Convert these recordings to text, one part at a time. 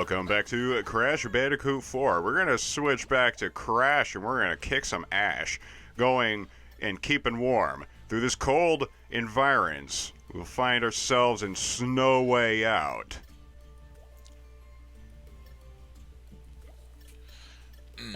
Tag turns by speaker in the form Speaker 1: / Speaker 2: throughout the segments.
Speaker 1: Welcome back to Crash Bandicoot 4. We're going to switch back to Crash and we're going to kick some ash, going and keeping warm. Through this cold environs, we'll find ourselves in Snow Way Out.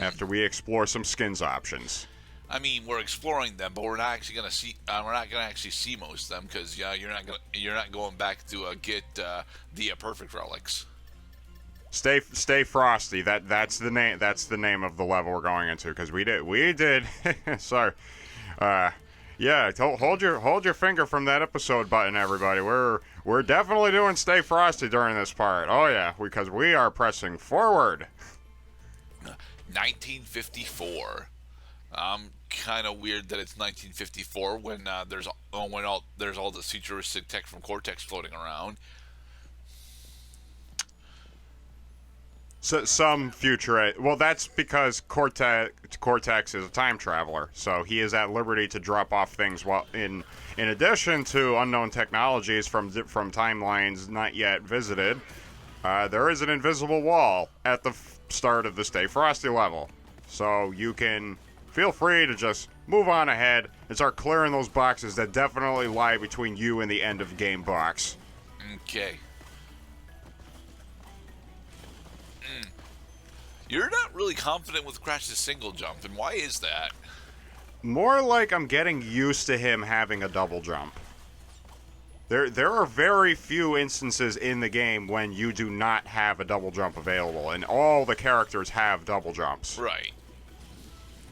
Speaker 1: After we explore some skins options.
Speaker 2: I mean, we're exploring them, but we're not actually gonna see. We're not gonna actually see most of them because you're not going back to get the perfect relics.
Speaker 1: Stay frosty. That's the name. That's the name of the level we're going into because we did. Sorry. Yeah. Hold your finger from that episode button, everybody. We're definitely doing Stay Frosty during this part. Oh yeah, because we are pressing forward.
Speaker 2: 1954. Kind of weird that it's 1954 when there's all this futuristic tech from Cortex floating around.
Speaker 1: So some future. Well, that's because Cortex is a time traveler, so he is at liberty to drop off things. While in addition to unknown technologies from timelines not yet visited, there is an invisible wall at the start of the Stay Frosty level, so you can. Feel free to just move on ahead and start clearing those boxes that definitely lie between you and the end of game box.
Speaker 2: Okay. You're not really confident with Crash's single jump, and why is that?
Speaker 1: More like I'm getting used to him having a double jump. There are very few instances in the game when you do not have a double jump available, and all the characters have double jumps.
Speaker 2: Right.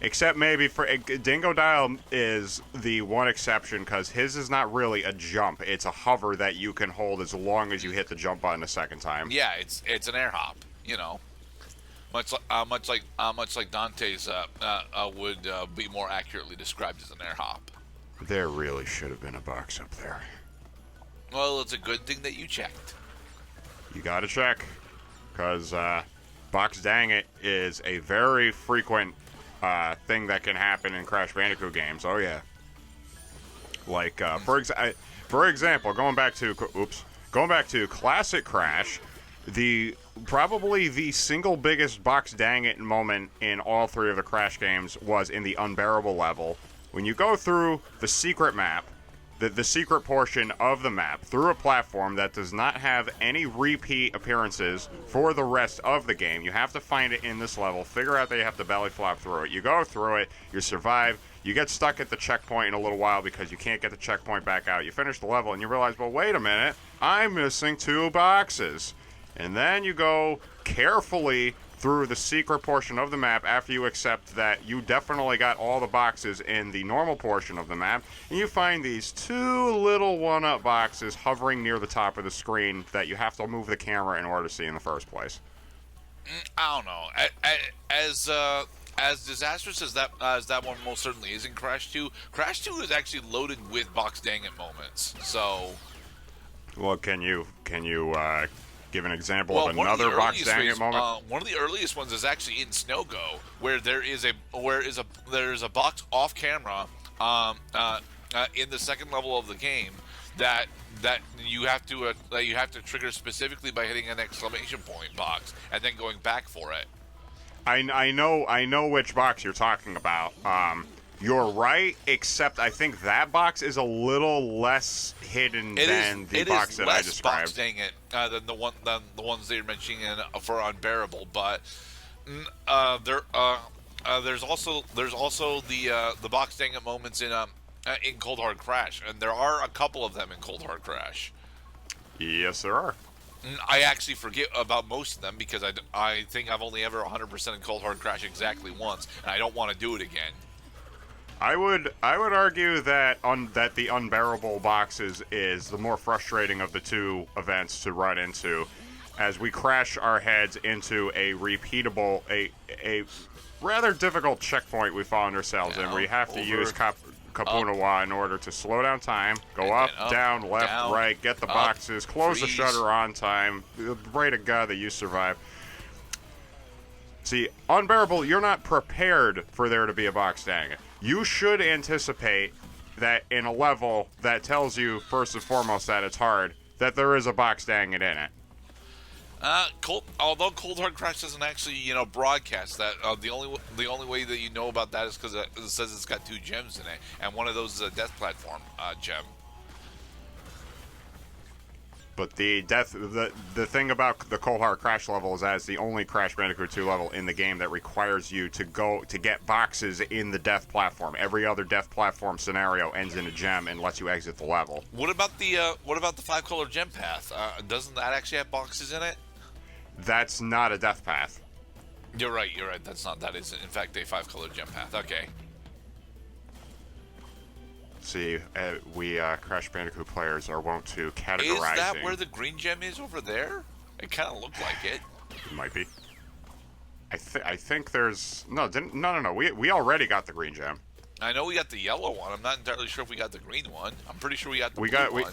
Speaker 1: Except maybe for Dingo Dial is the one exception because his is not really a jump. It's a hover that you can hold as long as you hit the jump button a second time.
Speaker 2: Yeah, it's an air hop. You know, much like Dante's would be more accurately described as an air hop.
Speaker 1: There really should have been a box up there.
Speaker 2: Well, it's a good thing that you checked.
Speaker 1: You gotta check, because box dang it is a very frequent thing that can happen in Crash Bandicoot games. Oh yeah. Like for example, going back to classic Crash, probably the single biggest box dang it moment in all three of the Crash games was in the Unbearable level. When you go through the secret map, the secret portion of the map through a platform that does not have any repeat appearances for the rest of the game. You have to find it in this level, figure out that you have to belly flop through it. You go through it, you survive, you get stuck at the checkpoint in a little while because you can't get the checkpoint back out. You finish the level and you realize, well, wait a minute, I'm missing 2 boxes. And then you go carefully through the secret portion of the map after you accept that you definitely got all the boxes in the normal portion of the map, and you find these 2 little one-up boxes hovering near the top of the screen that you have to move the camera in order to see in the first place.
Speaker 2: I don't know. As disastrous as that one most certainly is in Crash 2, Crash 2 is actually loaded with box dang it moments. So,
Speaker 1: well, can you give an example of another box dang it moment?
Speaker 2: One of the earliest ones is actually in Snow Go, where there's a box off camera in the second level of the game that you have to trigger specifically by hitting an exclamation point box and then going back for it.
Speaker 1: I know which box you're talking about. You're right, except I think that box is a little less hidden than the box that I described.
Speaker 2: Box dang it, than the ones that you're mentioning for Unbearable, but there's also the box dang it moments in Cold Hard Crash, and there are a couple of them in Cold Hard Crash.
Speaker 1: Yes, there are.
Speaker 2: I actually forget about most of them because I think I've only ever 100% in Cold Hard Crash exactly once, and I don't want to do it again.
Speaker 1: I would argue that the Unbearable boxes is the more frustrating of the 2 events to run into, as we crash our heads into a repeatable, a rather difficult checkpoint we found ourselves in, where you have to use Kapunawa in order to slow down time, go up, down, left, right, get the boxes, close the shutter on time. Pray to God that you survive. See, Unbearable, you're not prepared for there to be a box dang it. You should anticipate that in a level that tells you, first and foremost, that it's hard, that there is a box dang it in it.
Speaker 2: Although Cold Hard Crash doesn't actually, broadcast that. The only way that you know about that is because it says it's got 2 gems in it, and one of those is a death platform gem.
Speaker 1: But the thing about the Cold Hard Crash level is that it's the only Crash Bandicoot 2 level in the game that requires you to get boxes in the death platform. Every other death platform scenario ends in a gem and lets you exit the level.
Speaker 2: What about the 5-color gem path? Doesn't that actually have boxes in it?
Speaker 1: That's not a death path.
Speaker 2: You're right. That is in fact a 5-color gem path. Okay.
Speaker 1: See, we Crash Bandicoot players are wont to categorize.
Speaker 2: Is that where the green gem is over there? It kind of looked like it.
Speaker 1: It might be. I think there's no. We already got the green gem.
Speaker 2: I know we got the yellow one. I'm not entirely sure if we got the green one. I'm pretty sure we got the blue one.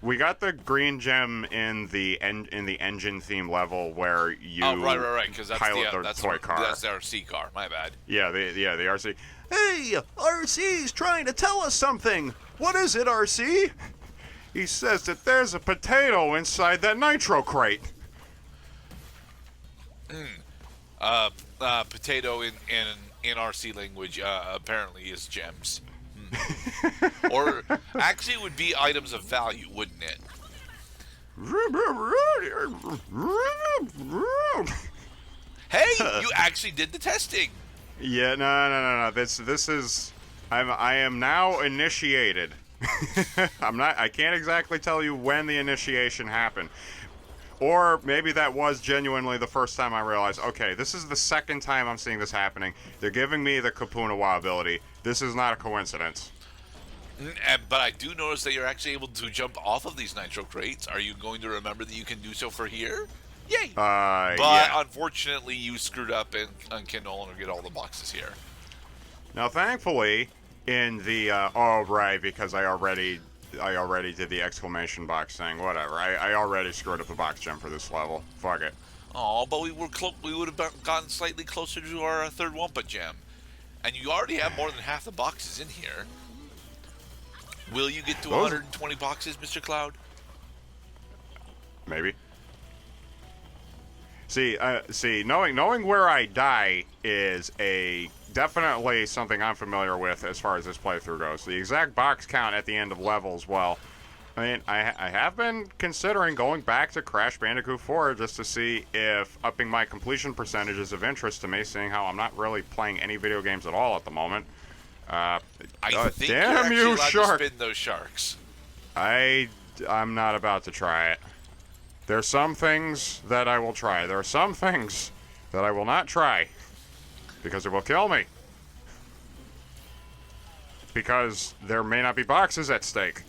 Speaker 1: We got the green gem in the engine theme level where you
Speaker 2: right, because that's
Speaker 1: pilot the toy car.
Speaker 2: That's the RC car. My bad.
Speaker 1: Yeah, the RC. Hey, RC's trying to tell us something. What is it, RC? He says that there's a potato inside that nitro crate.
Speaker 2: Potato in RC language apparently is gems. Or actually it would be items of value, wouldn't it? Hey, you actually did the testing.
Speaker 1: Yeah, no. This is I am now initiated. I can't exactly tell you when the initiation happened. Or maybe that was genuinely the first time I realized, okay, this is the second time I'm seeing this happening. They're giving me the Kapunawa ability. This is not a coincidence.
Speaker 2: But I do notice that you're actually able to jump off of these nitro crates. Are you going to remember that you can do so for here? Yay! But
Speaker 1: yeah.
Speaker 2: Unfortunately, you screwed up and can no longer get all the boxes here.
Speaker 1: Now, thankfully, in the because I already did the exclamation box thing. Whatever. I already screwed up the box gem for this level. Fuck it.
Speaker 2: Oh, but we would have gotten slightly closer to our third Wumpa gem, and you already have more than half the boxes in here. Will you get to 120 boxes, Mr. Cloud?
Speaker 1: Maybe. See, knowing where I die is definitely something I'm familiar with as far as this playthrough goes. The exact box count at the end of levels, well, I mean, I have been considering going back to Crash Bandicoot 4 just to see if upping my completion percentage is of interest to me, seeing how I'm not really playing any video games at all at the moment.
Speaker 2: I think
Speaker 1: damn
Speaker 2: you're
Speaker 1: you,
Speaker 2: actually
Speaker 1: shark!
Speaker 2: allowed to spin those sharks.
Speaker 1: I'm not about to try it. There's some things that I will try. There are some things that I will not try because it will kill me. Because there may not be boxes at stake.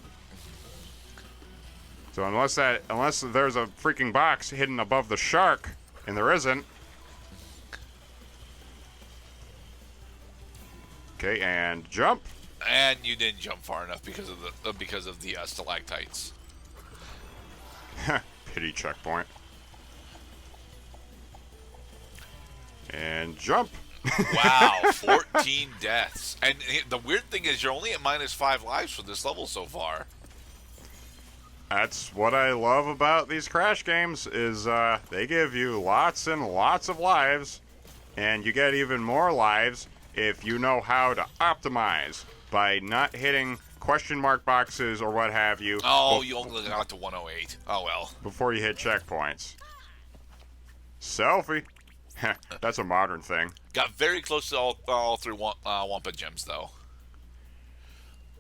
Speaker 1: So unless there's a freaking box hidden above the shark, and there isn't. Okay, and jump.
Speaker 2: And you didn't jump far enough because of the stalactites.
Speaker 1: Pity checkpoint. And jump.
Speaker 2: Wow, 14 deaths. And the weird thing is you're only at -5 lives for this level so far.
Speaker 1: That's what I love about these Crash games is they give you lots and lots of lives, and you get even more lives if you know how to optimize by not hitting question mark boxes or what have you.
Speaker 2: Oh, you only got to 108. Oh, well.
Speaker 1: Before you hit checkpoints. Selfie. That's a modern thing.
Speaker 2: Got very close to all three Wumpa gems, though.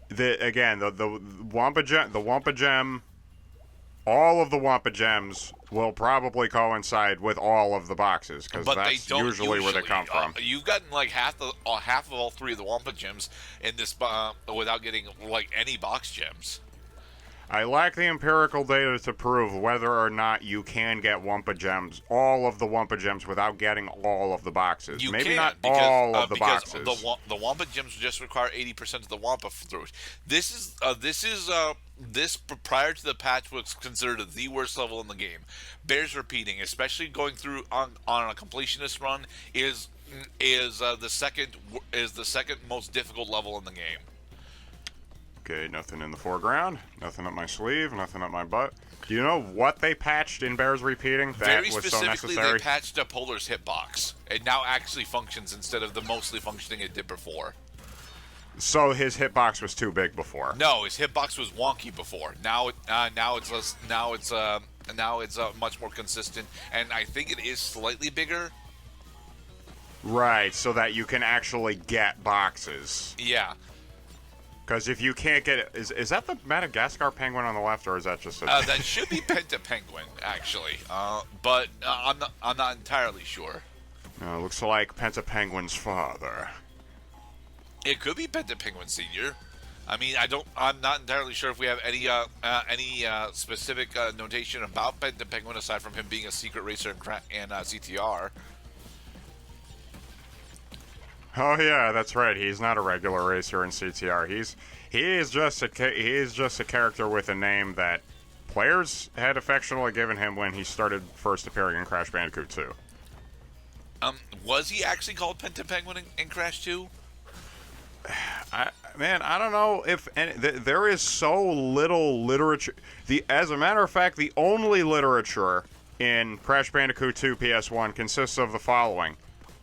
Speaker 1: The Wumpa gem, all of the Wumpa gems will probably coincide with all of the boxes because that's usually where they come from.
Speaker 2: You've gotten like half of all three of the Wumpa gems in this without getting like any box gems.
Speaker 1: I lack the empirical data to prove whether or not you can get Wumpa gems, all of the Wumpa gems, without getting all of the boxes. Maybe not all of the boxes.
Speaker 2: The Wumpa gems just require 80% of the Wumpa fruit. This prior to the patch was considered the worst level in the game. Bears repeating, especially going through on a completionist run, is the second most difficult level in the game.
Speaker 1: Okay, nothing in the foreground, nothing up my sleeve, nothing up my butt. Do you know what they patched in Bears Repeating that
Speaker 2: Very
Speaker 1: was so
Speaker 2: specifically,
Speaker 1: necessary?
Speaker 2: they patched a Polar's hitbox. It now actually functions instead of the mostly functioning it did before.
Speaker 1: So his hitbox was too big before.
Speaker 2: No, his hitbox was wonky before. Now it's less. Now it's much more consistent, and I think it is slightly bigger.
Speaker 1: Right, so that you can actually get boxes.
Speaker 2: Yeah.
Speaker 1: Because if you can't get it, is that the Madagascar penguin on the left, or is that just a...
Speaker 2: That should be Penta Penguin, actually, but I'm not entirely sure.
Speaker 1: Looks like Penta Penguin's father.
Speaker 2: It could be Penta Penguin Senior. I mean, I'm not entirely sure if we have any specific notation about Penta Penguin aside from him being a secret racer in CTR.
Speaker 1: Oh yeah, that's right. He's not a regular racer in CTR. He is just a character with a name that players had affectionately given him when he started first appearing in Crash Bandicoot 2.
Speaker 2: Was he actually called Penta Penguin in Crash 2?
Speaker 1: I don't know if there is so little literature. As a matter of fact, the only literature in Crash Bandicoot 2 PS1 consists of the following: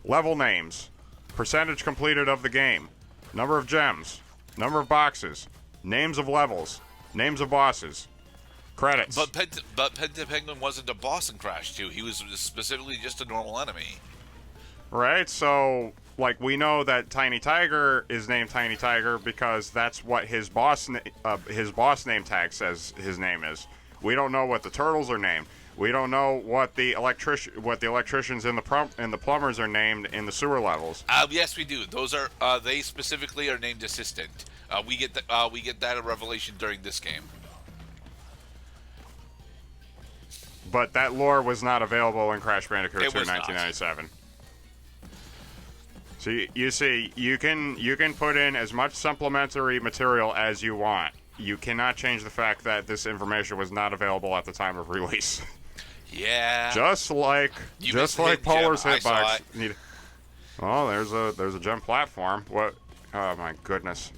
Speaker 1: level names, percentage completed of the game, number of gems, number of boxes, names of levels, names of bosses, credits.
Speaker 2: But Penta Penguin wasn't a boss in Crash 2. He was specifically just a normal enemy.
Speaker 1: Right, so like we know that Tiny Tiger is named Tiny Tiger because that's what his boss name tag says his name is. We don't know what the turtles are named. We don't know what the electricians and the plumbers are named in the sewer levels.
Speaker 2: Yes, we do. Those are they specifically are named assistant. We get that a revelation during this game.
Speaker 1: But that lore was not available in Crash Bandicoot 2
Speaker 2: It was
Speaker 1: 1997. So you see, you can put in as much supplementary material as you want. You cannot change the fact that this information was not available at the time of release.
Speaker 2: Yeah.
Speaker 1: Just like Polar's hitbox. Oh, there's a gem platform. What? Oh my goodness.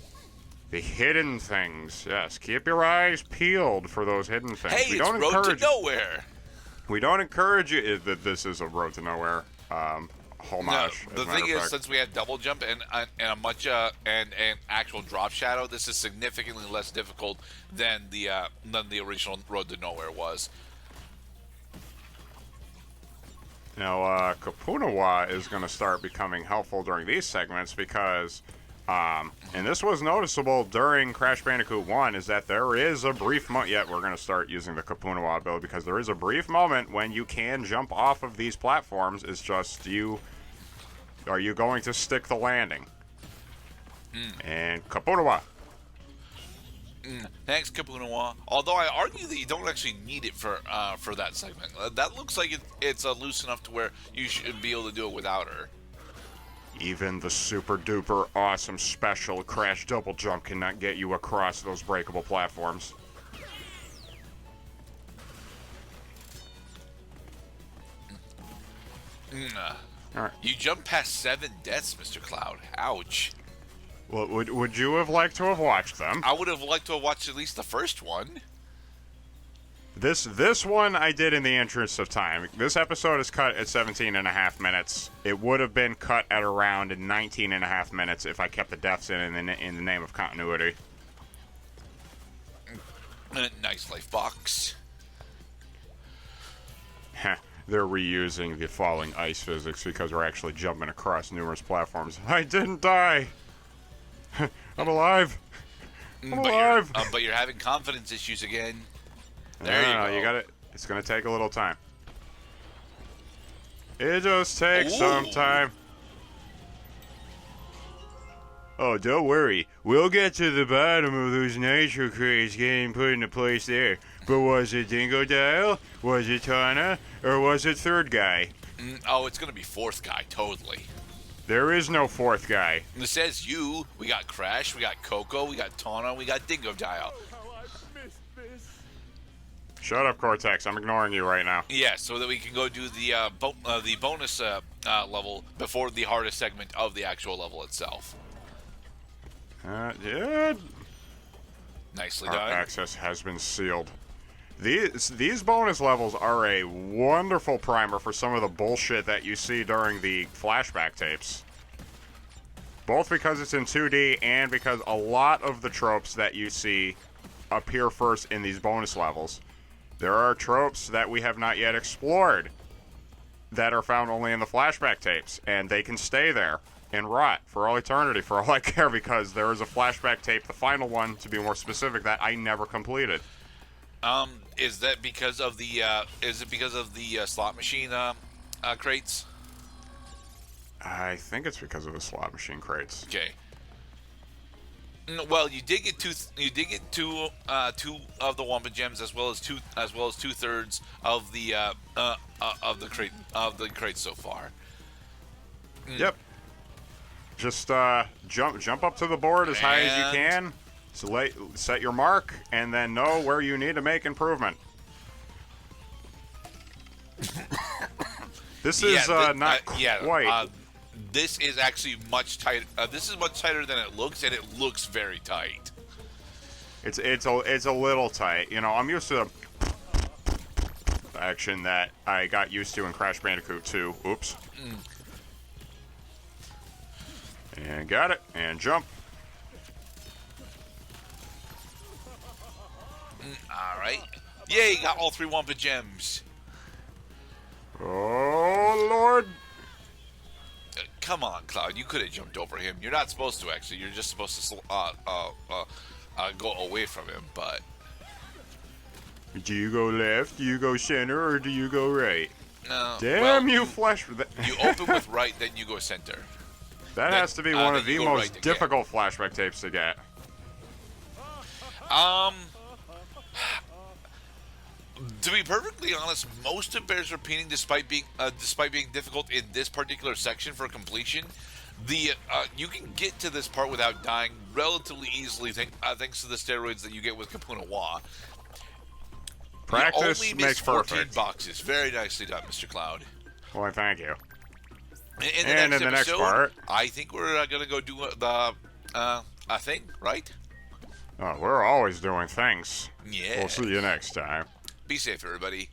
Speaker 1: The hidden things. Yes, keep your eyes peeled for those hidden things.
Speaker 2: Hey, it's Road to Nowhere.
Speaker 1: We don't encourage you that this is a Road to Nowhere homage.
Speaker 2: No, the thing is, since we had double jump and a much and actual drop shadow, this is significantly less difficult than the original Road to Nowhere was.
Speaker 1: Now, Kapunawa is going to start becoming helpful during these segments because, and this was noticeable during Crash Bandicoot 1, is that there is a brief moment, yet we're going to start using the Kapunawa ability because there is a brief moment when you can jump off of these platforms. It's just are you going to stick the landing? And Kapunawa.
Speaker 2: Thanks, Kapunawa. Although I argue that you don't actually need it for that segment. That looks like it's loose enough to where you should be able to do it without her.
Speaker 1: Even the super duper awesome special Crash double jump cannot get you across those breakable platforms. All right.
Speaker 2: You jumped past 7 deaths, Mr. Cloud. Ouch.
Speaker 1: Well, would you have liked to have watched them?
Speaker 2: I would have liked to have watched at least the first one.
Speaker 1: This one I did in the interest of time. This episode is cut at 17 and a half minutes. It would have been cut at around 19 and a half minutes if I kept the deaths in the name of continuity.
Speaker 2: Nice life box.
Speaker 1: Heh. They're reusing the falling ice physics because we're actually jumping across numerous platforms. I didn't die. I'm alive. I'm alive.
Speaker 2: But you're having confidence issues again.
Speaker 1: There you go. You got it. It's gonna take a little time. It just takes some time. Oh, don't worry. We'll get to the bottom of those nitro crates getting put into place there. But was it Dingo Dial? Was it Tana? Or was it third guy?
Speaker 2: It's going to be fourth guy, totally.
Speaker 1: There is no fourth guy.
Speaker 2: It says you. We got Crash, we got Coco, we got Tana, we got Dingo Dial.
Speaker 1: Shut up, Cortex. I'm ignoring you right now.
Speaker 2: Yeah, so that we can go do the bonus level before the hardest segment of the actual level itself.
Speaker 1: Yeah.
Speaker 2: Nicely
Speaker 1: Our
Speaker 2: done.
Speaker 1: access has been sealed. These bonus levels are a wonderful primer for some of the bullshit that you see during the flashback tapes. Both because it's in 2D and because a lot of the tropes that you see appear first in these bonus levels. There are tropes that we have not yet explored that are found only in the flashback tapes, and they can stay there and rot for all eternity, for all I care, because there is a flashback tape, the final one, to be more specific, that I never completed.
Speaker 2: Is that because of the slot machine crates?
Speaker 1: I think it's because of the slot machine crates.
Speaker 2: Okay. Well, you did get two of the Wampa gems, as well as 2/3 of the crate so far.
Speaker 1: Yep. Just jump up to the board as high as you can. Set your mark, and then know where you need to make improvement. This is not quite.
Speaker 2: This is actually much tighter. This is much tighter than it looks, and it looks very tight.
Speaker 1: It's a little tight. You know, I'm used to the action that I got used to in Crash Bandicoot 2. Oops. And got it. And jump.
Speaker 2: All right. Yay! Got all 3 Wampa gems.
Speaker 1: Oh Lord!
Speaker 2: Come on, Cloud. You could have jumped over him. You're not supposed to, actually. You're just supposed to go away from him. But
Speaker 1: do you go left? Do you go center? Or do you go right?
Speaker 2: No.
Speaker 1: Damn,
Speaker 2: well,
Speaker 1: you flesh!
Speaker 2: You open with right, then you go center.
Speaker 1: That has to be one of the most difficult flashback tapes to get.
Speaker 2: To be perfectly honest, most of bears repeating, despite being difficult in this particular section for completion, you can get to this part without dying relatively easily, thanks to the steroids that you get with Kapuna Wa.
Speaker 1: Practice
Speaker 2: you only
Speaker 1: makes
Speaker 2: 14
Speaker 1: perfect.
Speaker 2: Boxes. Very nicely done, Mr. Cloud.
Speaker 1: Well, thank you.
Speaker 2: In the next part, I think we're gonna go do the thing, right?
Speaker 1: Oh, we're always doing things.
Speaker 2: Yeah.
Speaker 1: We'll see you next time.
Speaker 2: Be safe, everybody.